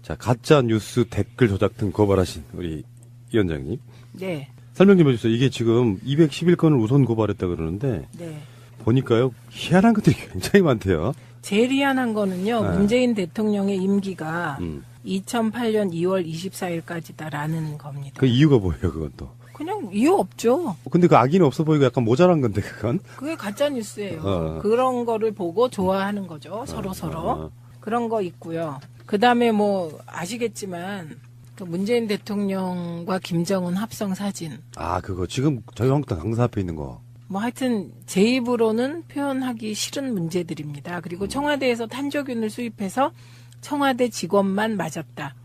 자, 가짜 뉴스 댓글 조작 등 고발하신 우리 위원장님. 네. 설명 좀 해주세요. 이게 지금 211건을 우선 고발했다 그러는데 네. 보니까요 희한한 것들이 굉장히 많대요. 제일 희한한 거는요. 네. 문재인 대통령의 임기가 2008년 2월 24일까지다라는 겁니다. 그 이유가 뭐예요, 그건 또? 그냥 이유 없죠. 근데 그 악의는 없어 보이고 약간 모자란 건데 그건? 그게 가짜 뉴스예요. 어. 그런 거를 보고 좋아하는 거죠. 서로. 그런 거 있고요. 그다음에 뭐 아시겠지만 그 문재인 대통령과 김정은 합성 사진. 아, 그거 지금 저희 한국당 강사 앞에 있는 거. 뭐 하여튼 제 입으로는 표현하기 싫은 문제들입니다. 그리고 청와대에서 탄저균을 수입해서 청와대 직원만 맞았다.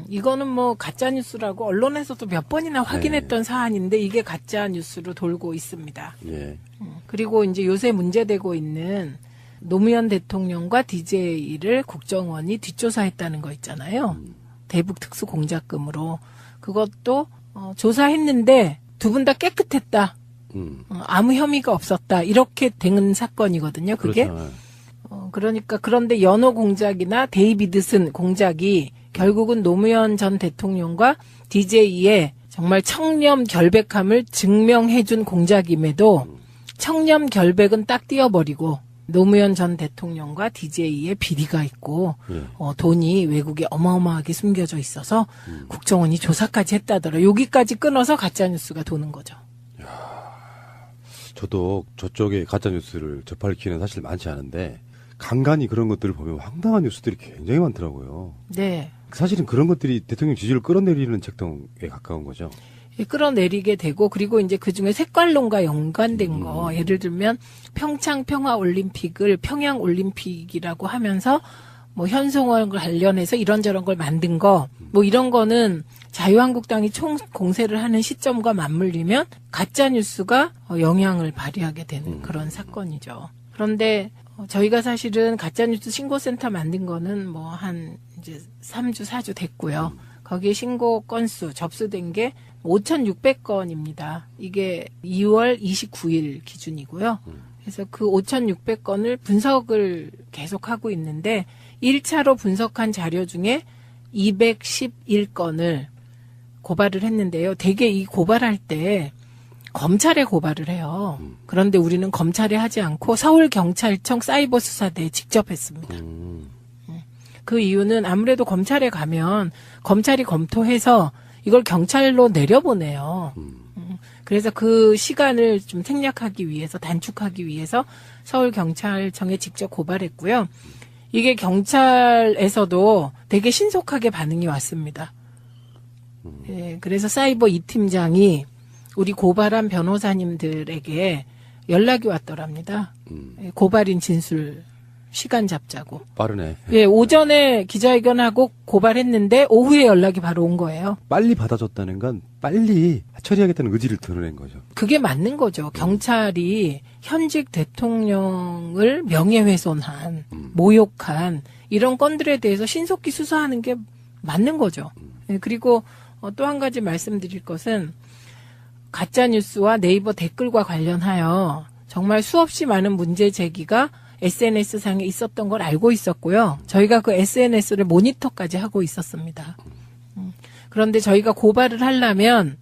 이거는 뭐 가짜 뉴스라고 언론에서도 몇 번이나 확인했던 사안인데 이게 가짜 뉴스로 돌고 있습니다. 예. 그리고 이제 요새 문제되고 있는 노무현 대통령과 DJ를 국정원이 뒷조사했다는 거 있잖아요. 대북 특수 공작금으로 그것도 조사했는데 두 분 다 깨끗했다. 아무 혐의가 없었다. 이렇게 된 사건이거든요. 그게. 그렇잖아요. 그러니까 그런데 연호 공작이나 데이비드슨 공작이 결국은 노무현 전 대통령과 DJ의 정말 청렴 결백함을 증명해준 공작임에도 청렴 결백은 딱 띄어버리고 노무현 전 대통령과 DJ의 비리가 있고 돈이 외국에 어마어마하게 숨겨져 있어서 국정원이 조사까지 했다더라. 여기까지 끊어서 가짜뉴스가 도는 거죠. 저도 저쪽에 가짜 뉴스를 접할 기회는 사실 많지 않은데 간간히 그런 것들을 보면 황당한 뉴스들이 굉장히 많더라고요. 네. 사실은 그런 것들이 대통령 지지를 끌어내리는 책동에 가까운 거죠. 끌어내리게 되고 그리고 이제 그중에 색깔론과 연관된 거 예를 들면 평창 평화올림픽을 평양올림픽이라고 하면서 뭐 현송월 관련해서 이런저런 걸 만든 거 뭐 이런 거는 자유한국당이 총 공세를 하는 시점과 맞물리면 가짜뉴스가 영향을 발휘하게 되는 그런 사건이죠. 그런데 저희가 사실은 가짜뉴스 신고센터 만든 거는 뭐 한 이제 3주, 4주 됐고요. 거기에 신고 건수 접수된 게 5,600건입니다. 이게 2월 29일 기준이고요. 그래서 그 5,600건을 분석을 계속하고 있는데 1차로 분석한 자료 중에 211건을 고발을 했는데요. 대개 이 고발할 때 검찰에 고발을 해요. 그런데 우리는 검찰에 하지 않고 서울경찰청 사이버수사대에 직접 했습니다. 그 이유는 아무래도 검찰에 가면 검찰이 검토해서 이걸 경찰로 내려보내요. 그래서 그 시간을 좀 생략하기 위해서, 단축하기 위해서 서울경찰청에 직접 고발했고요. 이게 경찰에서도 되게 신속하게 반응이 왔습니다. 예, 그래서 사이버 2팀장이 우리 고발한 변호사님들에게 연락이 왔더랍니다. 고발인 진술 시간 잡자고. 빠르네. 예, 오전에 기자회견하고 고발했는데 오후에 연락이 바로 온 거예요. 빨리 받아줬다는 건 빨리 처리하겠다는 의지를 드러낸 거죠. 그게 맞는 거죠. 경찰이 현직 대통령을 명예훼손한, 모욕한 이런 건들에 대해서 신속히 수사하는 게 맞는 거죠. 예, 그리고 또 한 가지 말씀드릴 것은 가짜뉴스와 네이버 댓글과 관련하여 정말 수없이 많은 문제 제기가 SNS상에 있었던 걸 알고 있었고요. 저희가 그 SNS를 모니터까지 하고 있었습니다. 그런데 저희가 고발을 하려면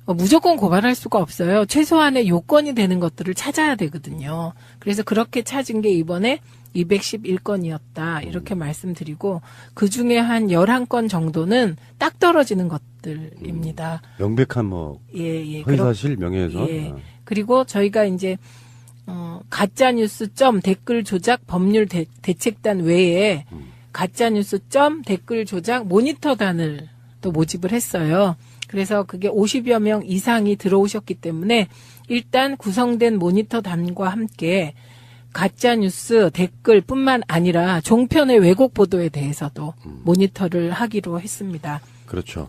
무조건 고발할 수가 없어요. 최소한의 요건이 되는 것들을 찾아야 되거든요. 그래서 그렇게 찾은 게 이번에 211건이었다. 이렇게 말씀드리고 그중에 한 11건 정도는 딱 떨어지는 것들입니다. 명백한 뭐 허위사실 명예훼손. 예. 그리고 저희가 이제 가짜뉴스 댓글 조작 법률 대책단 외에 가짜뉴스 댓글 조작 모니터단을 또 모집을 했어요. 그래서 그게 50여 명 이상이 들어오셨기 때문에 일단 구성된 모니터단과 함께 가짜뉴스 댓글뿐만 아니라 종편의 왜곡 보도에 대해서도 모니터를 하기로 했습니다. 그렇죠.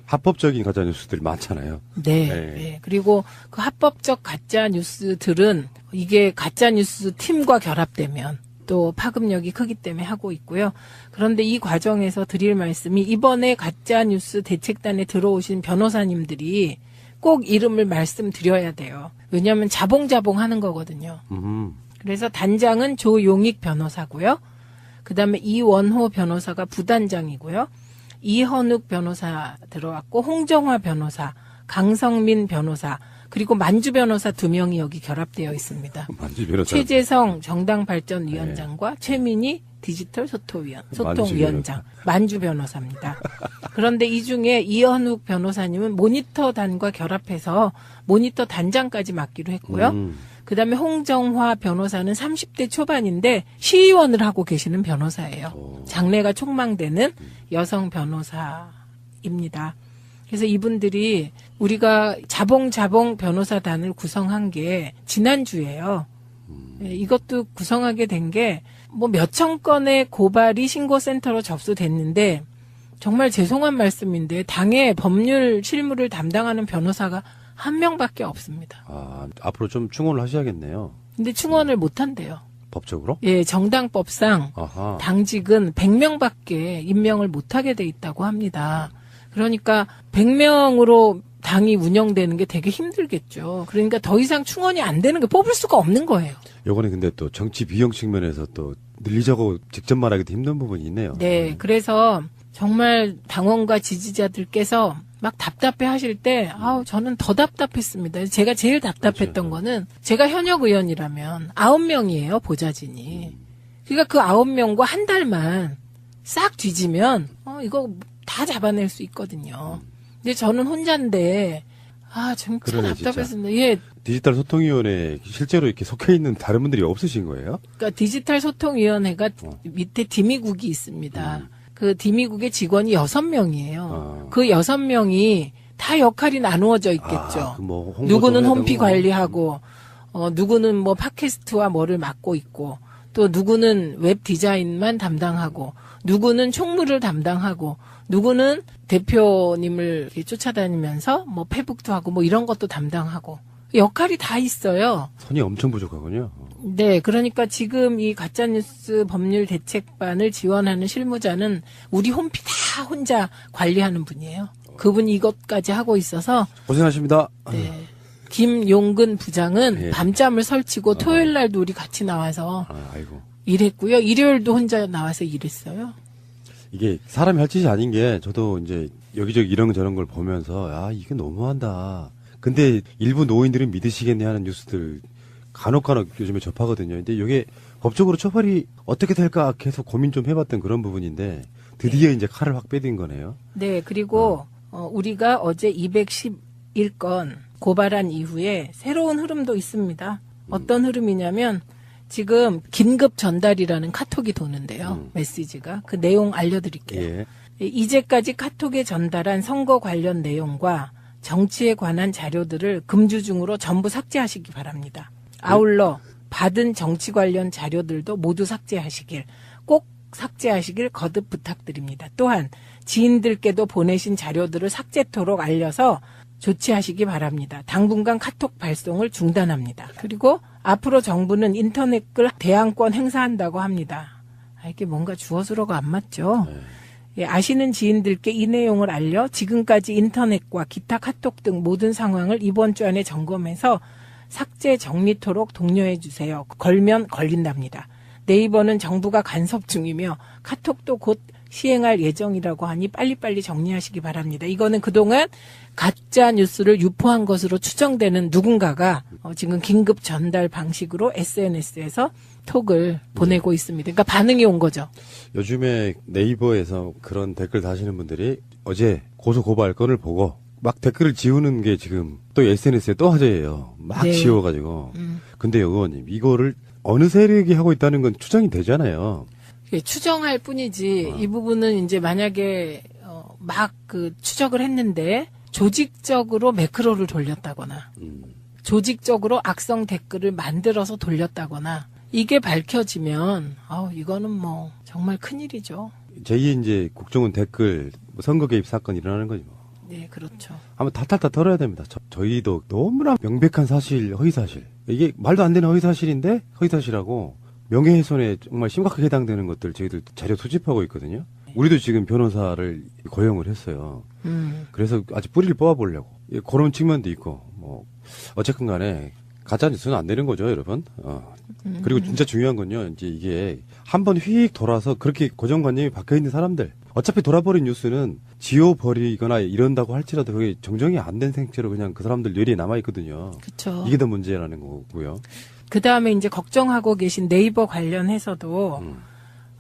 합법적인 가짜 뉴스들이 많잖아요. 네. 네. 그리고 그 합법적 가짜 뉴스들은 이게 가짜 뉴스 팀과 결합되면 또 파급력이 크기 때문에 하고 있고요. 그런데 이 과정에서 드릴 말씀이 이번에 가짜 뉴스 대책단에 들어오신 변호사님들이 꼭 이름을 말씀드려야 돼요. 왜냐하면 자봉자봉 하는 거거든요. 그래서 단장은 조용익 변호사고요. 그다음에 이원호 변호사가 부단장이고요. 이현욱 변호사 들어왔고 홍정화 변호사, 강성민 변호사, 그리고 만주 변호사 2명이 여기 결합되어 있습니다. 만주 변호사. 최재성 정당발전위원장과 최민희 디지털 소통위원장, 만주 변호사입니다. 그런데 이 중에 이현욱 변호사님은 모니터단과 결합해서 모니터 단장까지 맡기로 했고요. 그다음에 홍정화 변호사는 30대 초반인데 시의원을 하고 계시는 변호사예요. 장래가 촉망되는 여성 변호사입니다. 그래서 이분들이 우리가 자봉 변호사단을 구성한 게 지난주예요. 이것도 구성하게 된 게 뭐 몇천 건의 고발이 신고센터로 접수됐는데 정말 죄송한 말씀인데 당의 법률 실무를 담당하는 변호사가 한 명밖에 없습니다. 아, 앞으로 좀 충원을 하셔야겠네요. 근데 충원을 못 한대요. 법적으로? 예, 정당법상 아하. 당직은 100명밖에 임명을 못 하게 돼 있다고 합니다. 그러니까 100명으로 당이 운영되는 게 되게 힘들겠죠. 그러니까 더 이상 충원이 안 되는 게 뽑을 수가 없는 거예요. 요거는 근데 또 정치 비용 측면에서 또 늘리자고 직접 말하기도 힘든 부분이 있네요. 네, 그래서 정말 당원과 지지자들께서 막 답답해 하실 때, 저는 더 답답했습니다. 제가 제일 답답했던 그렇죠. 거는 제가 현역 의원이라면 9명이에요, 보좌진이. 그러니까 그 9명과 한 달만 싹 뒤지면, 이거 다 잡아낼 수 있거든요. 근데 저는 혼자인데, 진짜 그러네, 답답했습니다. 예. 디지털 소통위원회에 실제로 이렇게 속해 있는 다른 분들이 없으신 거예요? 그러니까 디지털 소통위원회가 밑에 디미국이 있습니다. 그 디미국의 직원이 6명이에요. 그 6명이 다 역할이 나누어져 있겠죠. 뭐 누구는 홈피 관리하고, 누구는 뭐 팟캐스트와 뭐를 맡고 있고, 또 누구는 웹 디자인만 담당하고, 누구는 총무를 담당하고, 누구는 대표님을 이렇게 쫓아다니면서 뭐 페북도 하고 뭐 이런 것도 담당하고 역할이 다 있어요. 손이 엄청 부족하군요. 네, 그러니까 지금 이 가짜뉴스 법률 대책반을 지원하는 실무자는 우리 홈피 다 혼자 관리하는 분이에요. 그분이 이것까지 하고 있어서 고생하십니다. 네. 김용근 부장은 예. 밤잠을 설치고 토요일 날도 우리 같이 나와서 아이고. 일했고요. 일요일도 혼자 나와서 일했어요. 이게 사람이 할 짓이 아닌 게 저도 이제 여기저기 이런 저런 걸 보면서 이게 너무한다. 근데 일부 노인들은 믿으시겠네 하는 뉴스들 간혹 요즘에 접하거든요. 근데 이게 법적으로 처벌이 어떻게 될까 계속 고민 좀 해봤던 그런 부분인데 드디어 이제 칼을 확 빼든 거네요. 네, 그리고 우리가 어제 211건 고발한 이후에 새로운 흐름도 있습니다. 어떤 흐름이냐면 지금 긴급 전달이라는 카톡이 도는데요. 메시지가. 그 내용 알려드릴게요. 예. 이제까지 카톡에 전달한 선거 관련 내용과 정치에 관한 자료들을 금주중으로 전부 삭제하시기 바랍니다. 아울러 받은 정치 관련 자료들도 모두 삭제하시길, 꼭 삭제하시길 거듭 부탁드립니다. 또한 지인들께도 보내신 자료들을 삭제토록 알려서 조치하시기 바랍니다. 당분간 카톡 발송을 중단합니다. 그리고 앞으로 정부는 인터넷글 대항권 행사한다고 합니다. 이게 뭔가 주어스러가 안 맞죠? 예, 아시는 지인들께 이 내용을 알려 지금까지 인터넷과 기타 카톡 등 모든 상황을 이번 주 안에 점검해서 삭제 정리토록 독려해 주세요. 걸면 걸린답니다. 네이버는 정부가 간섭 중이며 카톡도 곧 시행할 예정이라고 하니 빨리빨리 정리하시기 바랍니다. 이거는 그동안 가짜 뉴스를 유포한 것으로 추정되는 누군가가 지금 긴급 전달 방식으로 SNS에서 톡을 보내고 있습니다. 그러니까 반응이 온 거죠. 요즘에 네이버에서 그런 댓글 다시는 분들이 어제 고소고발 건을 보고 막 댓글을 지우는 게 지금 또 SNS에 또 화제예요. 막 네. 지워가지고. 근데요, 의원님, 이거를 어느 세력이 하고 있다는 건 추정이 되잖아요. 추정할 뿐이지 이 부분은 이제 만약에 막 그 추적을 했는데 조직적으로 매크로를 돌렸다거나 조직적으로 악성 댓글을 만들어서 돌렸다거나 이게 밝혀지면 이거는 뭐 정말 큰일이죠. 제2의 이제 국정원 댓글 선거 개입 사건 일어나는 거지 뭐. 네, 그렇죠. 한번 탈탈탈 털어야 됩니다. 저희도 너무나 명백한 사실, 허위사실. 이게 말도 안 되는 허위사실인데 허위사실하고 명예훼손에 정말 심각하게 해당되는 것들 저희들 자료 수집하고 있거든요. 우리도 지금 변호사를 고용을 했어요. 그래서 아직 뿌리를 뽑아보려고. 그런 측면도 있고, 뭐, 어쨌든 간에 가짜 뉴스는 안 되는 거죠, 여러분. 그리고 진짜 중요한 건요, 이제 이게 한번 휙 돌아서 그렇게 고정관념이 박혀 있는 사람들. 어차피 돌아버린 뉴스는 지워버리거나 이런다고 할지라도 그게 정정이 안 된 생체로 그냥 그 사람들 뇌리에 남아있거든요. 그렇죠. 이게 더 문제라는 거고요. 그 다음에 이제 걱정하고 계신 네이버 관련해서도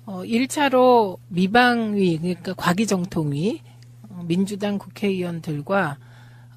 1차로 미방위, 그러니까 과기정통위, 민주당 국회의원들과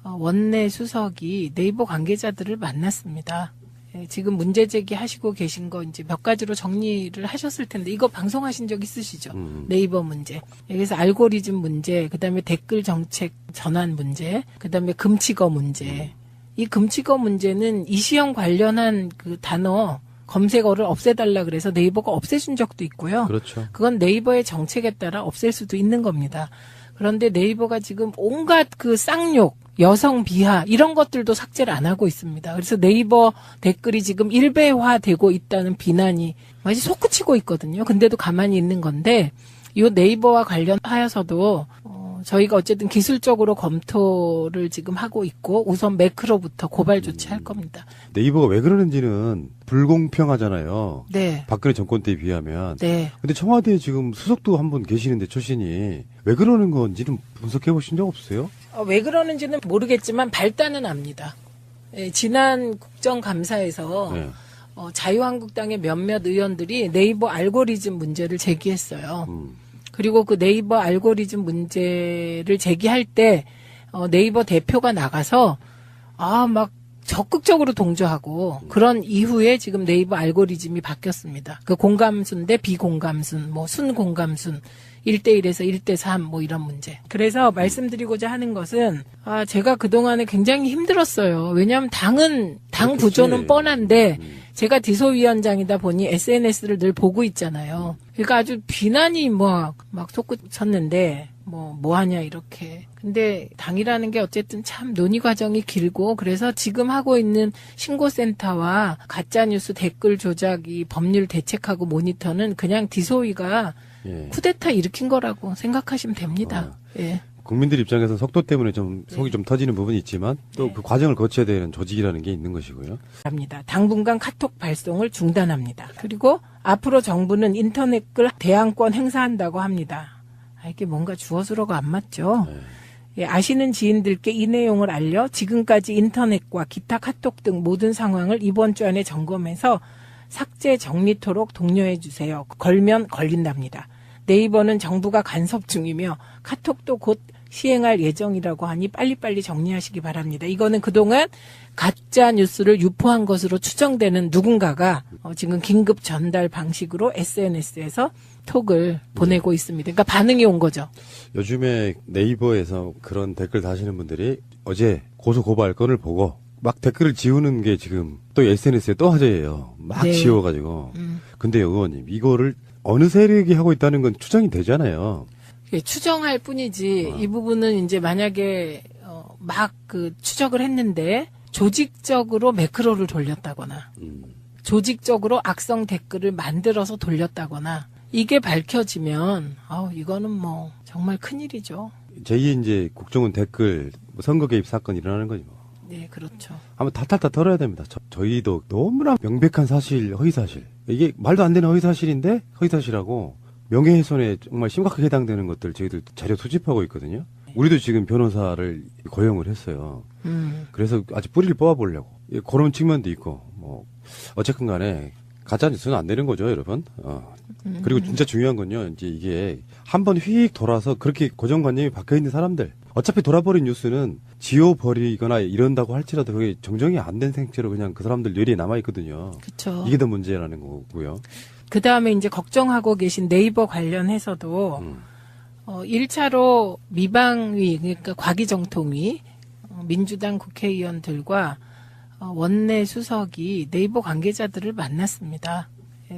원내 수석이 네이버 관계자들을 만났습니다. 예, 지금 문제 제기하시고 계신 거 이제 몇 가지로 정리를 하셨을 텐데 이거 방송하신 적 있으시죠? 네이버 문제. 그래서 알고리즘 문제, 그다음에 댓글 정책 전환 문제, 그다음에 금치거 문제. 이 금치거 문제는 이시영 관련한 그 단어 검색어를 없애달라 그래서 네이버가 없애준 적도 있고요. 그렇죠. 그건 네이버의 정책에 따라 없앨 수도 있는 겁니다. 그런데 네이버가 지금 온갖 그 쌍욕, 여성 비하 이런 것들도 삭제를 안 하고 있습니다. 그래서 네이버 댓글이 지금 일배화되고 있다는 비난이 마치 솟구치고 있거든요. 근데도 가만히 있는 건데 이 네이버와 관련하여서도 저희가 어쨌든 기술적으로 검토를 지금 하고 있고 우선 매크로부터 고발 조치할 겁니다. 네이버가 왜 그러는지는 불공평하잖아요. 네. 박근혜 정권 때에 비하면. 네. 근데 청와대에 지금 수석도 한 분 계시는데 출신이 왜 그러는 건지는 분석해 보신 적 없어요? 왜 그러는지는 모르겠지만 발단은 압니다. 예, 지난 국정감사에서 네. 자유한국당의 몇몇 의원들이 네이버 알고리즘 문제를 제기했어요. 그리고 그 네이버 알고리즘 문제를 제기할 때 네이버 대표가 나가서 막 적극적으로 동조하고 그런 이후에 지금 네이버 알고리즘이 바뀌었습니다. 그 공감순 대 비공감순, 뭐 순공감순, 1대1에서 1대3 뭐 이런 문제. 그래서 말씀드리고자 하는 것은 제가 그동안에 굉장히 힘들었어요. 왜냐하면 당 그렇겠지. 구조는 뻔한데 제가 디소위원장이다 보니 SNS를 늘 보고 있잖아요. 그러니까 아주 비난이 막 솟구쳤는데 뭐 하냐 이렇게. 근데 당이라는 게 어쨌든 참 논의 과정이 길고 그래서 지금 하고 있는 신고센터와 가짜뉴스 댓글 조작 이 법률 대책하고 모니터는 그냥 디소위가 예. 쿠데타 일으킨 거라고 생각하시면 됩니다. 예. 국민들 입장에서 속도 때문에 좀 속이 좀 터지는 부분이 있지만 또 그 과정을 거쳐야 되는 조직이라는 게 있는 것이고요. 합니다. 당분간 카톡 발송을 중단합니다. 그리고 앞으로 정부는 인터넷글 대항권 행사한다고 합니다. 이게 뭔가 주어수로가 안 맞죠? 예, 아시는 지인들께 이 내용을 알려 지금까지 인터넷과 기타 카톡 등 모든 상황을 이번 주 안에 점검해서 삭제 정리토록 독려해 주세요. 걸면 걸린답니다. 네이버는 정부가 간섭 중이며 카톡도 곧 시행할 예정이라고 하니 빨리빨리 정리하시기 바랍니다. 이거는 그동안 가짜 뉴스를 유포한 것으로 추정되는 누군가가 지금 긴급 전달 방식으로 SNS에서 톡을 보내고 있습니다. 그러니까 반응이 온 거죠. 요즘에 네이버에서 그런 댓글 다시는 분들이 어제 고소고발 건을 보고 막 댓글을 지우는 게 지금 또 SNS에 또 화제예요. 막 네. 지워가지고. 근데요, 의원님, 이거를 어느 세력이 하고 있다는 건 추정이 되잖아요. 추정할 뿐이지 이 부분은 이제 만약에 막 그 추적을 했는데 조직적으로 매크로를 돌렸다거나 조직적으로 악성 댓글을 만들어서 돌렸다거나 이게 밝혀지면 이거는 뭐 정말 큰일이죠. 제2의 이제 국정원 댓글 선거 개입 사건 일어나는 거지 뭐. 네, 그렇죠. 한번 탈탈 털어야 됩니다. 저희도 너무나 명백한 사실, 허위사실. 이게 말도 안 되는 허위사실인데 허위사실하고 명예훼손에 정말 심각하게 해당되는 것들 저희들 자료 수집하고 있거든요. 우리도 지금 변호사를 고용을 했어요. 그래서 아주 뿌리를 뽑아보려고. 그런 측면도 있고, 어쨌든 간에 가짜뉴스는 안 되는 거죠, 여러분. 그리고 진짜 중요한 건요, 이제 이게 한번 휙 돌아서 그렇게 고정관념이 박혀 있는 사람들. 어차피 돌아버린 뉴스는 지워버리거나 이런다고 할지라도 그게 정정이 안 된 생체로 그냥 그 사람들 뇌리에 남아있거든요. 그렇죠. 이게 더 문제라는 거고요. 그 다음에 이제 걱정하고 계신 네이버 관련해서도 1차로 미방위, 그러니까 과기정통위, 민주당 국회의원들과 원내 수석이 네이버 관계자들을 만났습니다.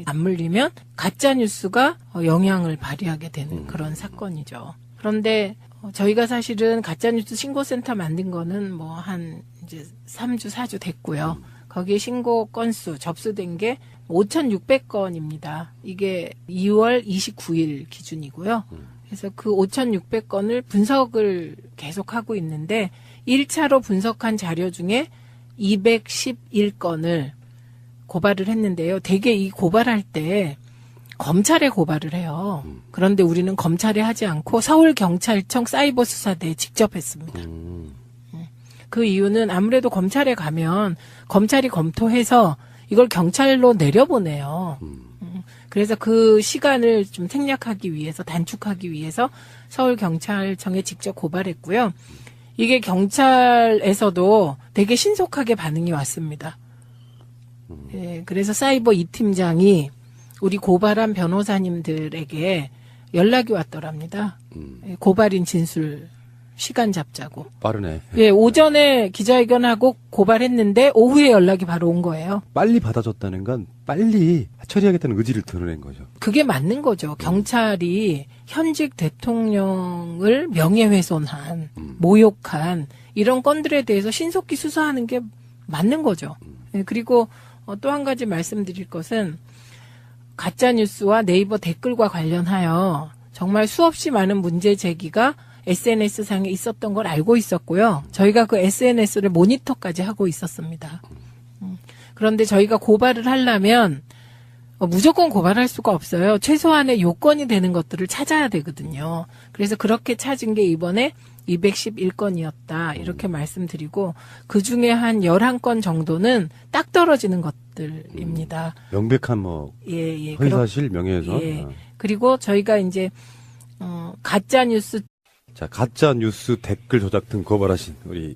안 물리면 가짜뉴스가 영향을 발휘하게 되는 그런 사건이죠. 그런데 저희가 사실은 가짜뉴스 신고센터 만든 거는 한 이제 3주, 4주 됐고요. 거기에 신고 건수 접수된 게 5,600건입니다. 이게 2월 29일 기준이고요. 그래서 그 5,600건을 분석을 계속하고 있는데 1차로 분석한 자료 중에 211건을 고발을 했는데요. 대개 이 고발할 때 검찰에 고발을 해요. 그런데 우리는 검찰에 하지 않고 서울경찰청 사이버수사대에 직접 했습니다. 그 이유는 아무래도 검찰에 가면 검찰이 검토해서 이걸 경찰로 내려보내요. 그래서 그 시간을 좀 생략하기 위해서, 단축하기 위해서 서울경찰청에 직접 고발했고요. 이게 경찰에서도 되게 신속하게 반응이 왔습니다. 예, 그래서 사이버 2팀장이 우리 고발한 변호사님들에게 연락이 왔더랍니다. 예, 고발인 진술 시간 잡자고. 빠르네. 예, 오전에 기자회견하고 고발했는데 오후에 연락이 바로 온 거예요. 빨리 받아줬다는 건 빨리 처리하겠다는 의지를 드러낸 거죠. 그게 맞는 거죠. 경찰이 현직 대통령을 명예훼손한, 모욕한 이런 건들에 대해서 신속히 수사하는 게 맞는 거죠. 예, 그리고 또 한 가지 말씀드릴 것은 가짜뉴스와 네이버 댓글과 관련하여 정말 수없이 많은 문제 제기가 SNS상에 있었던 걸 알고 있었고요. 저희가 그 SNS를 모니터까지 하고 있었습니다. 그런데 저희가 고발을 하려면 무조건 고발할 수가 없어요. 최소한의 요건이 되는 것들을 찾아야 되거든요. 그래서 그렇게 찾은 게 이번에 211건이었다. 이렇게 말씀드리고 그중에 한 11건 정도는 딱 떨어지는 것들입니다. 명백한 뭐 예. 허위사실 명예훼손. 예. 그리고 저희가 이제 가짜뉴스 자, 가짜 뉴스 댓글 조작 등 고발하신 우리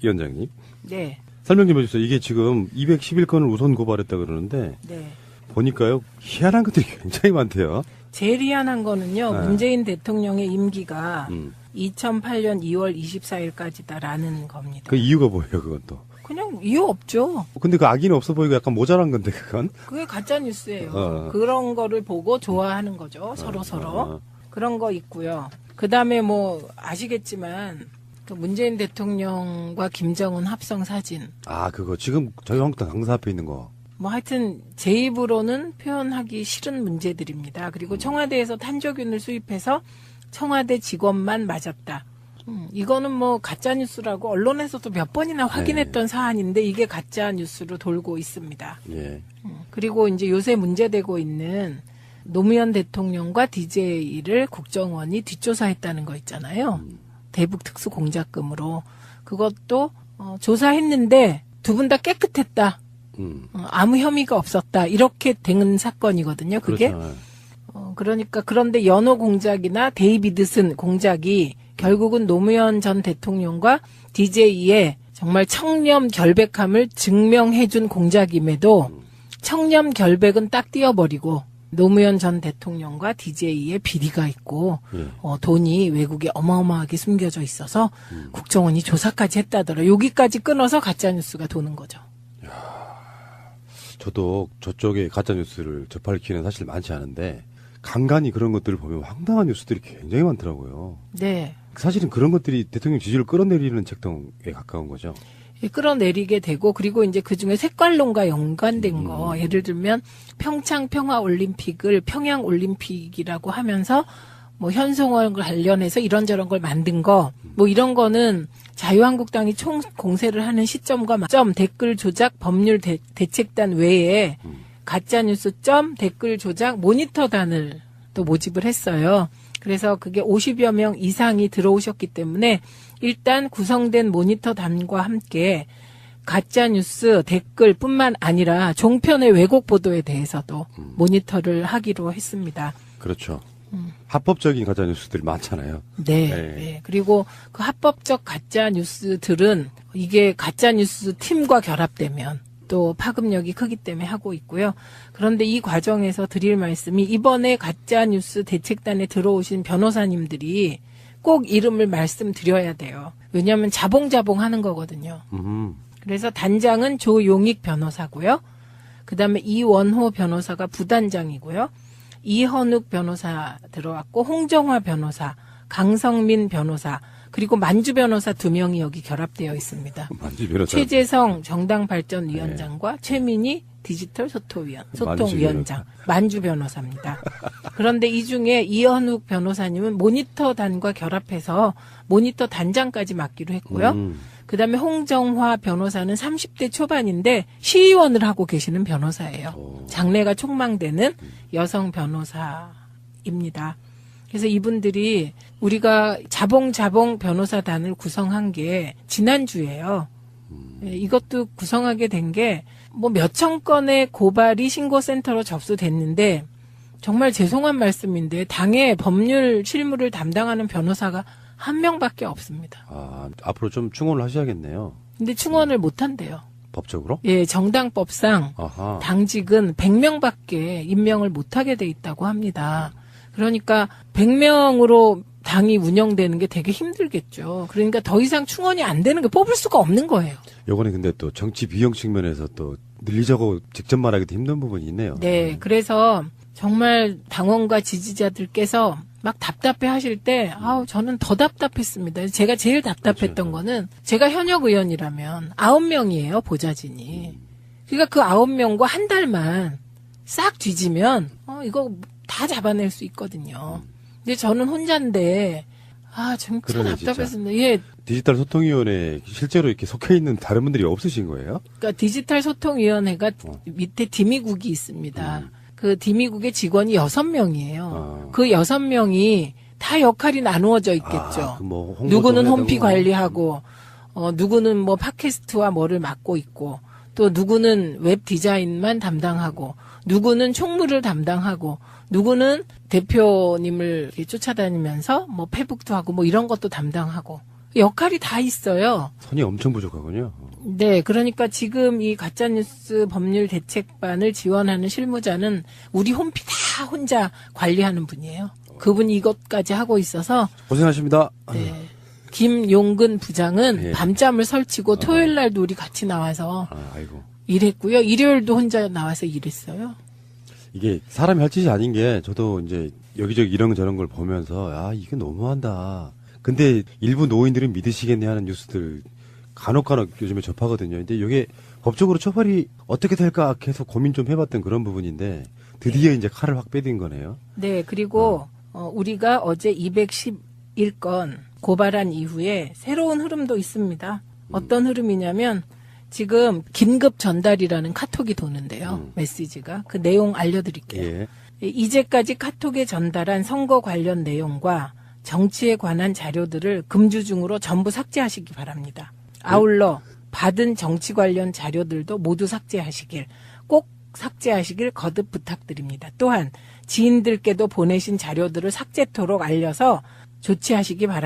위원장님. 네. 설명 좀 해주세요. 이게 지금 211건을 우선 고발했다 그러는데 네. 보니까요 희한한 것들이 굉장히 많대요. 제일 희한한 거는요. 네. 문재인 대통령의 임기가 2008년 2월 24일까지다라는 겁니다. 그 이유가 뭐예요, 그건 또? 그냥 이유 없죠. 근데 그 악의는 없어 보이고 약간 모자란 건데 그건? 그게 가짜 뉴스예요. 어. 그런 거를 보고 좋아하는 거죠. 서로. 그런 거 있고요. 그다음에 뭐 아시겠지만 그 문재인 대통령과 김정은 합성 사진. 아, 그거 지금 저희 한국당 강사 앞에 있는 거. 뭐 하여튼 제 입으로는 표현하기 싫은 문제들입니다. 그리고 청와대에서 탄저균을 수입해서 청와대 직원만 맞았다. 이거는 뭐 가짜 뉴스라고 언론에서도 몇 번이나 확인했던 사안인데 이게 가짜 뉴스로 돌고 있습니다. 예. 그리고 이제 요새 문제되고 있는 노무현 대통령과 DJ를 국정원이 뒷조사했다는 거 있잖아요. 대북 특수 공작금으로 그것도 조사했는데 두 분 다 깨끗했다. 아무 혐의가 없었다. 이렇게 된 사건이거든요. 그게. 그렇죠. 그러니까 그런데 연호 공작이나 데이비드슨 공작이 결국은 노무현 전 대통령과 DJ의 정말 청렴 결백함을 증명해준 공작임에도 청렴 결백은 딱 띄워버리고 노무현 전 대통령과 DJ의 비리가 있고 돈이 외국에 어마어마하게 숨겨져 있어서 국정원이 조사까지 했다더라. 여기까지 끊어서 가짜뉴스가 도는 거죠. 저도 저쪽에 가짜뉴스를 접할 기회는 사실 많지 않은데 간간히 그런 것들을 보면 황당한 뉴스들이 굉장히 많더라고요. 네. 사실은 그런 것들이 대통령 지지를 끌어내리는 책동에 가까운 거죠. 끌어내리게 되고 그리고 이제 그중에 색깔론과 연관된 거 예를 들면 평창 평화올림픽을 평양올림픽이라고 하면서 뭐 현송월 관련해서 이런저런 걸 만든 거 뭐 이런 거는 자유한국당이 총 공세를 하는 시점과 점 댓글 조작 법률 대책단 외에 가짜뉴스 점 댓글 조작 모니터단을 또 모집을 했어요. 그래서 그게 50여 명 이상이 들어오셨기 때문에 일단 구성된 모니터단과 함께 가짜뉴스 댓글뿐만 아니라 종편의 왜곡 보도에 대해서도 모니터를 하기로 했습니다. 그렇죠. 합법적인 가짜뉴스들이 많잖아요. 네. 네. 그리고 그 합법적 가짜뉴스들은 이게 가짜뉴스 팀과 결합되면 또 파급력이 크기 때문에 하고 있고요. 그런데 이 과정에서 드릴 말씀이 이번에 가짜뉴스 대책단에 들어오신 변호사님들이 꼭 이름을 말씀드려야 돼요. 왜냐하면 자봉자봉 하는 거거든요. 그래서 단장은 조용익 변호사고요. 그다음에 이원호 변호사가 부단장이고요. 이현욱 변호사 들어왔고 홍정화 변호사, 강성민 변호사, 그리고 만주 변호사 2명이 여기 결합되어 있습니다. 만주 변호사. 최재성 정당발전위원장과 최민희 디지털 소통위원장, 만주 변호사입니다. 그런데 이 중에 이현욱 변호사님은 모니터단과 결합해서 모니터 단장까지 맡기로 했고요. 그다음에 홍정화 변호사는 30대 초반인데 시의원을 하고 계시는 변호사예요. 오. 장래가 촉망되는 여성 변호사입니다. 그래서 이분들이 우리가 자봉 변호사단을 구성한 게 지난주예요. 이것도 구성하게 된 게 뭐 몇천 건의 고발이 신고센터로 접수됐는데 정말 죄송한 말씀인데 당의 법률 실무를 담당하는 변호사가 한 명밖에 없습니다. 아, 앞으로 좀 충원을 하셔야겠네요. 근데 충원을 못 한대요. 법적으로? 예, 정당법상 아하. 당직은 100명밖에 임명을 못하게 돼 있다고 합니다. 그러니까 100명으로 당이 운영되는 게 되게 힘들겠죠. 그러니까 더 이상 충원이 안 되는 게 뽑을 수가 없는 거예요. 요거는 근데 또 정치 비용 측면에서 또 늘리자고 직접 말하기도 힘든 부분이 있네요. 네, 그래서 정말 당원과 지지자들께서 막 답답해 하실 때, 저는 더 답답했습니다. 제가 제일 답답했던 그렇죠. 거는 제가 현역 의원이라면 9명이에요, 보좌진이. 그러니까 그 9명과 한 달만 싹 뒤지면, 이거 다 잡아낼 수 있거든요. 근데 저는 혼자인데, 진짜 그러네, 진짜. 답답했습니다. 예. 디지털 소통위원회에 실제로 이렇게 속해 있는 다른 분들이 없으신 거예요? 그러니까 디지털 소통위원회가 밑에 디미국이 있습니다. 그 디미국의 직원이 6명이에요. 그 6명이 다 역할이 나누어져 있겠죠. 뭐 누구는 홈피 관리하고, 누구는 뭐 팟캐스트와 뭐를 맡고 있고, 또 누구는 웹 디자인만 담당하고, 누구는 총무를 담당하고, 누구는 대표님을 이렇게 쫓아다니면서 뭐 페북도 하고 뭐 이런 것도 담당하고, 역할이 다 있어요. 선이 엄청 부족하군요. 네, 그러니까 지금 이 가짜뉴스 법률 대책반을 지원하는 실무자는 우리 홈피 다 혼자 관리하는 분이에요. 그분이 이것까지 하고 있어서 고생하십니다. 네. 김용근 부장은 예. 밤잠을 설치고 토요일 날도 우리 같이 나와서 아이고. 일했고요. 일요일도 혼자 나와서 일했어요. 이게 사람이 할 짓이 아닌 게 저도 이제 여기저기 이런 저런 걸 보면서 이게 너무한다. 근데 일부 노인들은 믿으시겠네 하는 뉴스들 간혹 요즘에 접하거든요. 근데 이게 법적으로 처벌이 어떻게 될까 계속 고민 좀 해봤던 그런 부분인데 드디어 이제 칼을 확 빼든 거네요. 네, 그리고 우리가 어제 211건 고발한 이후에 새로운 흐름도 있습니다. 어떤 흐름이냐면 지금 긴급 전달이라는 카톡이 도는데요. 메시지가. 그 내용 알려드릴게요. 예. 이제까지 카톡에 전달한 선거 관련 내용과 정치에 관한 자료들을 금주중으로 전부 삭제하시기 바랍니다. 아울러 받은 정치 관련 자료들도 모두 삭제하시길, 꼭 삭제하시길 거듭 부탁드립니다. 또한 지인들께도 보내신 자료들을 삭제토록 알려서 조치하시기 바랍니다.